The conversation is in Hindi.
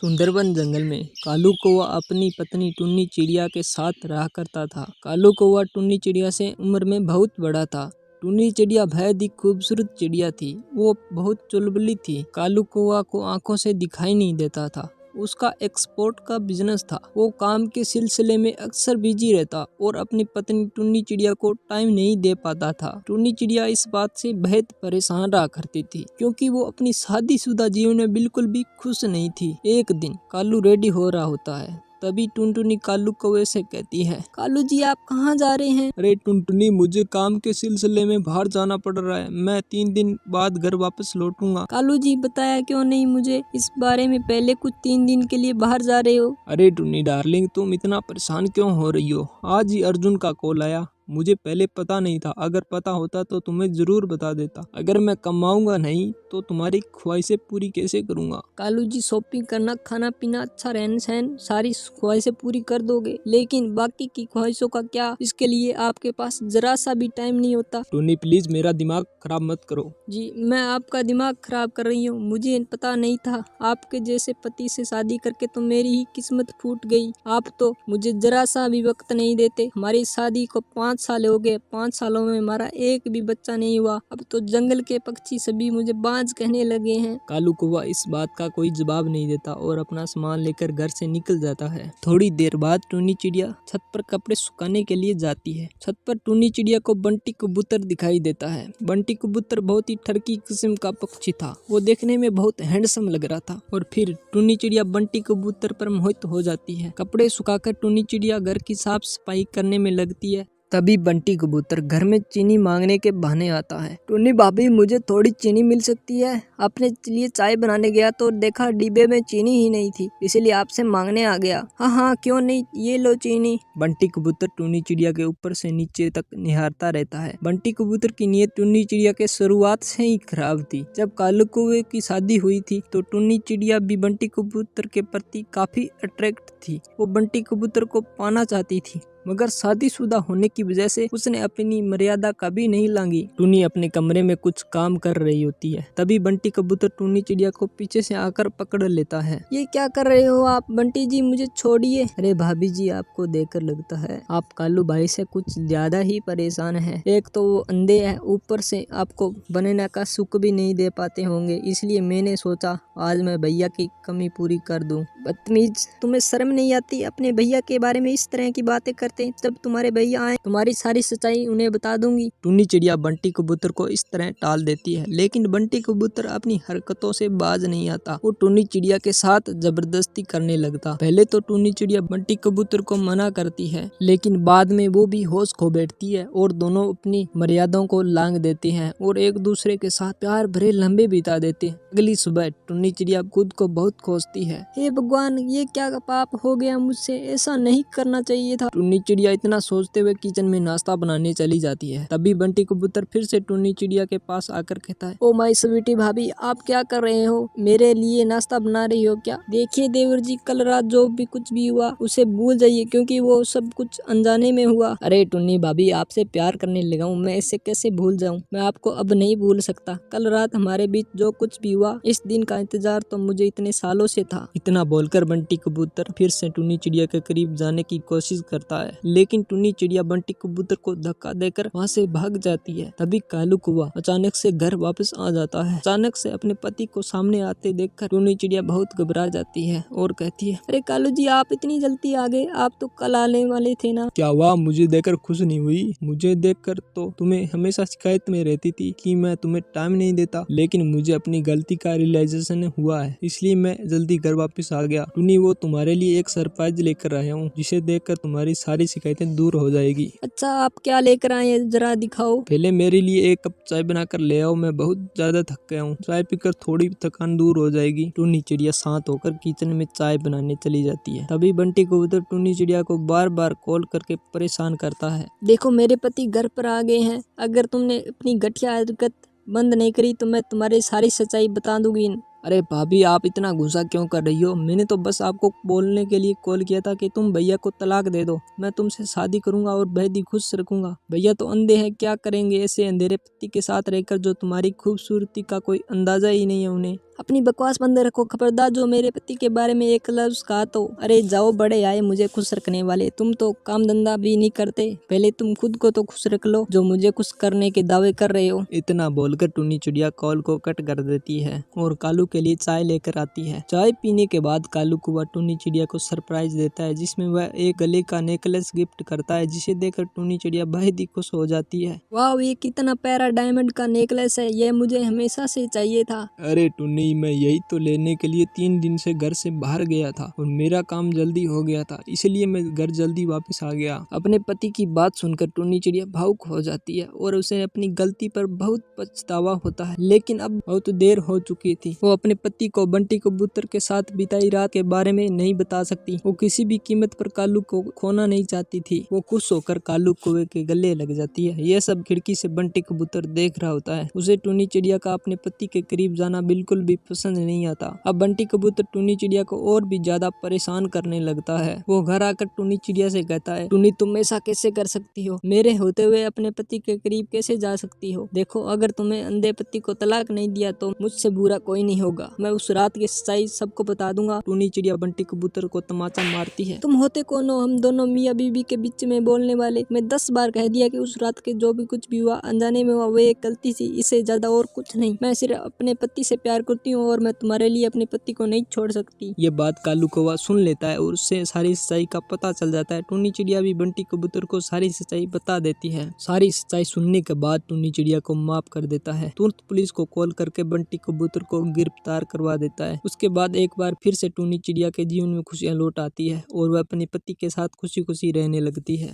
सुंदरबन जंगल में कालू कौवा अपनी पत्नी टुन्नी चिड़िया के साथ रहा करता था। कालू कौवा टुन्नी चिड़िया से उम्र में बहुत बड़ा था। टुन्नी चिड़िया बेहद ही खूबसूरत चिड़िया थी। वो बहुत चुलबुली थी। कालू कौवा को आंखों से दिखाई नहीं देता था। उसका एक्सपोर्ट का बिजनेस था। वो काम के सिलसिले में अक्सर बिजी रहता और अपनी पत्नी टुन्नी चिड़िया को टाइम नहीं दे पाता था। टुन्नी चिड़िया इस बात से बेहद परेशान रहा करती थी क्योंकि वो अपनी शादीशुदा जीवन में बिल्कुल भी खुश नहीं थी। एक दिन कालू रेडी हो रहा होता है, तभी टुनटुनी कालू कौवे से कहती है, कालू जी आप कहाँ जा रहे हैं? अरे टुनटुनी, मुझे काम के सिलसिले में बाहर जाना पड़ रहा है। मैं 3 दिन बाद घर वापस लौटूंगा। कालू जी बताया क्यों नहीं मुझे इस बारे में? पहले कुछ 3 दिन के लिए बाहर जा रहे हो। अरे टुन्नी डार्लिंग, तुम इतना परेशान क्यों हो रही हो? आज ही अर्जुन का कॉल आया। मुझे पहले पता नहीं था। अगर पता होता तो तुम्हें जरूर बता देता। अगर मैं कमाऊंगा नहीं तो तुम्हारी ख्वाहिशें पूरी कैसे करूंगा? कालू जी शॉपिंग करना, खाना पीना, अच्छा रहन सहन, सारी ख्वाहिशें पूरी कर दोगे, लेकिन बाकी की ख्वाहिशों का क्या? इसके लिए आपके पास जरा सा भी टाइम नहीं होता। टुन्नी प्लीज मेरा दिमाग खराब मत करो। जी मैं आपका दिमाग खराब कर रही हूँ। मुझे पता नहीं था। आपके जैसे पति से शादी करके तो मेरी ही किस्मत फूट गई। आप तो मुझे जरा सा भी वक्त नहीं देते। हमारी शादी को 5 साल हो गए। 5 सालों में हमारा एक भी बच्चा नहीं हुआ। अब तो जंगल के पक्षी सभी मुझे बाज कहने लगे हैं। कालू कौवा इस बात का कोई जवाब नहीं देता और अपना सामान लेकर घर से निकल जाता है। थोड़ी देर बाद टुन्नी चिड़िया छत पर कपड़े सुखाने के लिए जाती है। छत पर टुन्नी चिड़िया को बंटी कबूतर दिखाई देता है। बंटी कबूतर बहुत ही ठरकी किस्म का पक्षी था। वो देखने में बहुत हैंडसम लग रहा था और फिर टुन्नी चिड़िया बंटी कबूतर पर मोहित हो जाती है। कपड़े सुखाकर टुन्नी चिड़िया घर की साफ सफाई करने में लगती है। तभी बंटी कबूतर घर में चीनी मांगने के बहाने आता है। टुन्नी भाभी मुझे थोड़ी चीनी मिल सकती है? आपने लिए चाय बनाने गया तो देखा डिब्बे में चीनी ही नहीं थी, इसलिए आपसे मांगने आ गया। हाँ हाँ क्यों नहीं, ये लो चीनी। बंटी कबूतर टुन्नी चिड़िया के ऊपर से नीचे तक निहारता रहता है। बंटी कबूतर की नीयत टुन्नी चिड़िया के शुरुआत से ही खराब थी। जब कालू कौवे की शादी हुई थी तो टुन्नी चिड़िया भी बंटी कबूतर के प्रति काफी अट्रैक्ट थी। वो बंटी कबूतर को पाना चाहती थी, मगर शादीशुदा होने की वजह से उसने अपनी मर्यादा कभी नहीं लांगी। टुन्नी अपने कमरे में कुछ काम कर रही होती है। तभी बंटी कबूतर टुन्नी चिड़िया को पीछे से आकर पकड़ लेता है। ये क्या कर रहे हो आप? बंटी जी मुझे छोड़िए। अरे भाभी जी आपको देखकर लगता है आप कालू भाई से कुछ ज्यादा ही परेशान हैं। एक तो वो अंधे हैं, ऊपर से आपको बनाने का सुख भी नहीं दे पाते होंगे, इसलिए मैंने सोचा आज मैं भैया की कमी पूरी कर दूं। बदतमीज, तुम्हें शर्म नहीं आती? अपने भैया के बारे में इस तरह की बातें करते? जब तुम्हारे भैया आए तुम्हारी सारी सच्चाई उन्हें बता दूंगी। टुन्नी चिड़िया बंटी कबूतर को इस तरह टाल देती है, लेकिन बंटी कबूतर अपनी हरकतों से बाज नहीं आता। वो टुन्नी चिड़िया के साथ जबरदस्ती करने लगता। पहले तो टुन्नी चिड़िया बंटी कबूतर को मना करती है, लेकिन बाद में वो भी होश खो बैठती है और दोनों अपनी मर्यादाओं को लांघ देते हैं और एक दूसरे के साथ प्यार भरे लम्बे बिता देते हैं। अगली सुबह टुन्नी चिड़िया खुद को बहुत कोसती है। हे भगवान, ये क्या पाप हो गया मुझसे? ऐसा नहीं करना चाहिए था। टुन्नी चिड़िया इतना सोचते हुए किचन में नाश्ता बनाने चली जाती है। तभी बंटी कबूतर फिर से टुन्नी चिड़िया के पास आकर कहता है, ओ माय स्वीटी भाभी आप क्या कर रहे हो? मेरे लिए नाश्ता बना रही हो क्या? देखिए देवर जी, कल रात जो भी कुछ भी हुआ उसे भूल जाइए, क्योंकि वो सब कुछ अनजाने में हुआ। अरे टुन्नी भाभी, आपसे प्यार करने लगा हूँ, मैं इसे कैसे भूल जाऊँ? मैं आपको अब नहीं भूल सकता। कल रात हमारे बीच जो कुछ भी हुआ, इस दिन का इंतजार तो मुझे इतने सालों से था। इतना बोलकर बंटी कबूतर फिर से टुन्नी चिड़िया के करीब जाने की कोशिश करता है, लेकिन टुन्नी चिड़िया बंटी कबूतर को धक्का देकर वहाँ से भाग जाती है। तभी कालू कौवा अचानक से घर वापस आ जाता है। अचानक से अपने पति को सामने आते देखकर टुन्नी चिड़िया बहुत घबरा जाती है और कहती है, अरे कालू जी आप इतनी जल्दी आ गए? आप तो कल आने वाले थे ना। क्या हुआ? मुझे देखकर खुश नहीं हुई? मुझे देखकर तो तुम्हें हमेशा शिकायत में रहती थी कि मैं तुम्हें टाइम नहीं देता, लेकिन मुझे अपनी गलती का रियलाइजेशन हुआ है, इसलिए मैं जल्दी घर वापस आ गया। टुन्नी, वो तुम्हारे लिए एक सरप्राइज लेकर आया हूँ, जिसे देखकर तुम्हारी सारी शिकायतें दूर हो जाएगी। अच्छा आप क्या लेकर आए हैं, जरा दिखाओ। पहले मेरे लिए 1 कप चाय बनाकर ले आओ, मैं बहुत ज्यादा थक गया हूँ। चाय पीकर थोड़ी थकान दूर हो जाएगी। टुन्नी चिड़िया शांत होकर किचन में चाय बनाने चली जाती है। तभी बंटी कबूतर टुन्नी चिड़िया को बार बार कॉल करके परेशान करता है। देखो मेरे पति घर पर आ गए हैं। अगर तुमने अपनी घटिया हरकत बंद नहीं करी तो मैं तुम्हारी सारी सच्चाई बता दूंगी। अरे भाभी, आप इतना गुस्सा क्यों कर रही हो? मैंने तो बस आपको बोलने के लिए कॉल किया था कि तुम भैया को तलाक दे दो। मैं तुमसे शादी करूंगा और बेहद ही खुश रखूंगा। भैया तो अंधे हैं, क्या करेंगे ऐसे अंधेरे पति के साथ रहकर जो तुम्हारी खूबसूरती का कोई अंदाजा ही नहीं है उन्हें। अपनी बकवास बंद रखो, खबरदार जो मेरे पति के बारे में एक लफ्ज कहा तो। अरे जाओ, बड़े आए मुझे खुश रखने वाले, तुम तो काम धंधा भी नहीं करते, पहले तुम खुद को तो खुश रख लो जो मुझे खुश करने के दावे कर रहे हो। इतना बोलकर टुन्नी चिड़िया कॉल को कट कर देती है और कालू के लिए चाय लेकर आती है। चाय पीने के बाद कालू कौवा टुन्नी चिड़िया को सरप्राइज देता है, जिसमें वह एक गले का नेकलेस गिफ्ट करता है, जिसे देखकर टुन्नी चिड़िया बेहद ही खुश हो जाती है। वाह, ये कितना प्यारा डायमंड का नेकलेस है, ये मुझे हमेशा से चाहिए था। अरे टुन्नी, मैं यही तो लेने के लिए 3 दिन से घर से बाहर गया था और मेरा काम जल्दी हो गया था, इसलिए मैं घर जल्दी वापस आ गया। अपने पति की बात सुनकर टुन्नी चिड़िया भावुक हो जाती है और उसे अपनी गलती पर बहुत पछतावा होता है, लेकिन अब बहुत देर हो चुकी थी। वो अपने पति को बंटी कबूतर के साथ बिताई रात के बारे में नहीं बता सकती। वो किसी भी कीमत पर कालू को खोना नहीं चाहती थी। वो खुश होकर कालू कौवे के गले लग जाती है। यह सब खिड़की से बंटी कबूतर देख रहा होता है। उसे टुन्नी चिड़िया का अपने पति के करीब जाना बिल्कुल भी पसंद नहीं आता। अब बंटी कबूतर टुन्नी चिड़िया को और भी ज्यादा परेशान करने लगता है। वो घर आकर टुन्नी चिड़िया से कहता है, टुन्नी तुम ऐसा कैसे कर सकती हो, मेरे होते हुए अपने पति के करीब कैसे जा सकती हो। देखो, अगर तुम्हें अंधे पति को तलाक नहीं दिया तो मुझसे बुरा कोई नहीं होगा। मैं उस रात की सच्चाई सबको बता दूंगा। टुन्नी चिड़िया बंटी कबूतर को तमाचा मारती है। तुम होते कौन हो हम दोनों मियाँ बीबी के बीच में बोलने वाले। मैं 10 बार कह दिया कि उस रात के जो भी कुछ भी हुआ अनजाने में हुआ, वो एक गलती थी, इससे ज्यादा और कुछ नहीं। मैं सिर्फ अपने पति से प्यार करती हूँ और मैं तुम्हारे लिए अपने पति को नहीं छोड़ सकती। ये बात कालू कौवा सुन लेता है और उससे सारी सच्चाई का पता चल जाता है। टुन्नी चिड़िया भी बंटी कबूतर को सारी सच्चाई बता देती है। सारी सच्चाई सुनने के बाद टुन्नी चिड़िया को माफ कर देता है। तुरंत पुलिस को कॉल करके बंटी कबूतर को गिरफ्तार करवा देता है। उसके बाद एक बार फिर से टुन्नी चिड़िया के जीवन में खुशियां लौट आती है और वह अपने पति के साथ खुशी खुशी रहने लगती है।